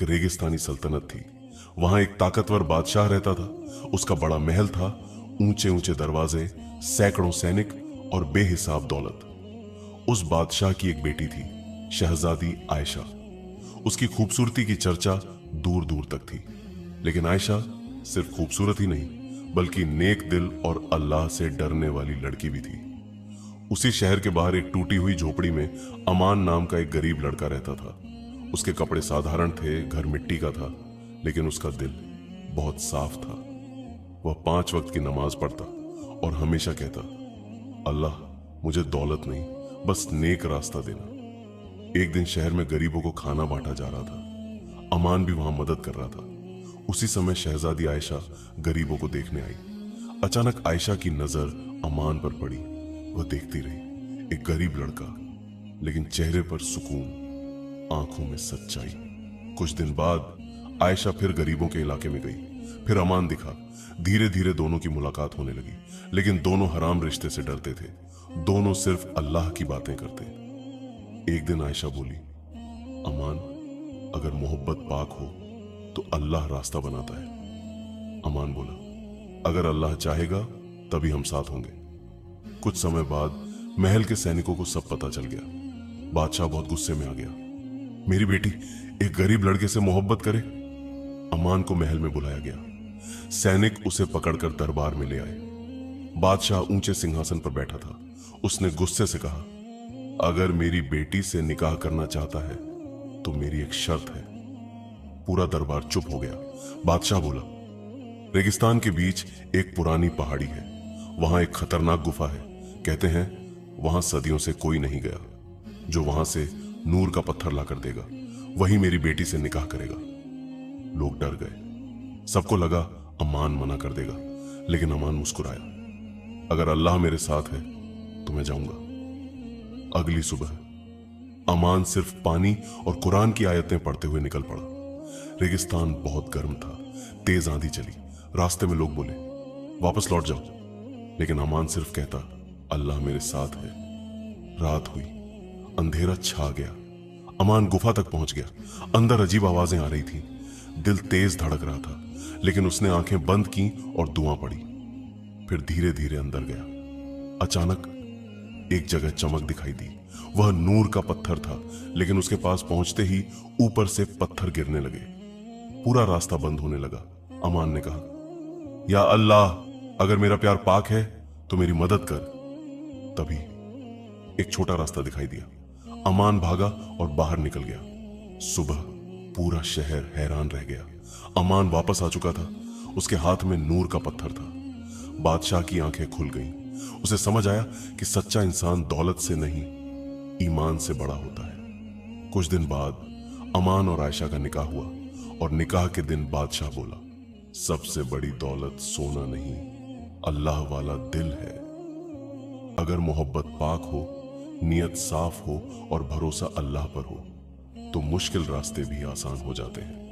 एक रेगिस्तानी सल्तनत थी। वहां एक ताकतवर बादशाह रहता था। उसका बड़ा महल था, ऊंचे ऊंचे दरवाजे, सैकड़ों सैनिक और बेहिसाब दौलत। उस बादशाह की एक बेटी थी, शहजादी आयशा। उसकी खूबसूरती की चर्चा दूर दूर तक थी। लेकिन आयशा सिर्फ खूबसूरत ही नहीं, बल्कि नेक दिल और अल्लाह से डरने वाली लड़की भी थी। उसी शहर के बाहर एक टूटी हुई झोपड़ी में अमान नाम का एक गरीब लड़का रहता था। उसके कपड़े साधारण थे, घर मिट्टी का था, लेकिन उसका दिल बहुत साफ था। वह 5 वक्त की नमाज पढ़ता और हमेशा कहता, अल्लाह मुझे दौलत नहीं, बस नेक रास्ता देना। एक दिन शहर में गरीबों को खाना बांटा जा रहा था। अमान भी वहां मदद कर रहा था। उसी समय शहजादी आयशा गरीबों को देखने आई। अचानक आयशा की नजर अमान पर पड़ी। वह देखती रही, एक गरीब लड़का, लेकिन चेहरे पर सुकून, आंखों में सच्चाई। कुछ दिन बाद आयशा फिर गरीबों के इलाके में गई। फिर अमान दिखा। धीरे धीरे दोनों की मुलाकात होने लगी, लेकिन दोनों हराम रिश्ते से डरते थे। दोनों सिर्फ अल्लाह की बातें करते। एक दिन आयशा बोली, अमान, अगर मोहब्बत पाक हो तो अल्लाह रास्ता बनाता है। अमान बोला, अगर अल्लाह चाहेगा तभी हम साथ होंगे। कुछ समय बाद महल के सैनिकों को सब पता चल गया। बादशाह बहुत गुस्से में आ गया। मेरी बेटी एक गरीब लड़के से मोहब्बत करे। अमान को महल में बुलाया गया। सैनिक उसे पकड़कर दरबार में ले आए। बादशाह ऊंचे सिंहासन पर बैठा था। उसने गुस्से से कहा, अगर मेरी बेटी से निकाह करना चाहता है तो मेरी एक शर्त है। पूरा दरबार चुप हो गया। बादशाह बोला, रेगिस्तान के बीच एक पुरानी पहाड़ी है। वहां एक खतरनाक गुफा है। कहते हैं वहां सदियों से कोई नहीं गया। जो वहां से नूर का पत्थर लाकर देगा, वही मेरी बेटी से निकाह करेगा। लोग डर गए। सबको लगा अमान मना कर देगा, लेकिन अमान मुस्कुराया, अगर अल्लाह मेरे साथ है तो मैं जाऊंगा। अगली सुबह अमान सिर्फ पानी और कुरान की आयतें पढ़ते हुए निकल पड़ा। रेगिस्तान बहुत गर्म था। तेज आंधी चली। रास्ते में लोग बोले, वापस लौट जाओ, लेकिन अमान सिर्फ कहता, अल्लाह मेरे साथ है। रात हुई, अंधेरा छा गया। अमान गुफा तक पहुंच गया। अंदर अजीब आवाजें आ रही थी। दिल तेज धड़क रहा था, लेकिन उसने आंखें बंद की और दुआ पड़ी। फिर धीरे धीरे अंदर गया। अचानक एक जगह चमक दिखाई दी। वह नूर का पत्थर था, लेकिन उसके पास पहुंचते ही ऊपर से पत्थर गिरने लगे। पूरा रास्ता बंद होने लगा। अमान ने कहा, या अल्लाह, अगर मेरा प्यार पाक है तो मेरी मदद कर। तभी एक छोटा रास्ता दिखाई दिया। अमान भागा और बाहर निकल गया। सुबह पूरा शहर हैरान रह गया। अमान वापस आ चुका था। उसके हाथ में नूर का पत्थर था। बादशाह की आंखें खुल गईं। उसे समझ आया कि सच्चा इंसान दौलत से नहीं, ईमान से बड़ा होता है। कुछ दिन बाद अमान और आयशा का निकाह हुआ, और निकाह के दिन बादशाह बोला, सबसे बड़ी दौलत सोना नहीं, अल्लाह वाला दिल है। अगर मोहब्बत पाक हो, नियत साफ हो और भरोसा अल्लाह पर हो, तो मुश्किल रास्ते भी आसान हो जाते हैं।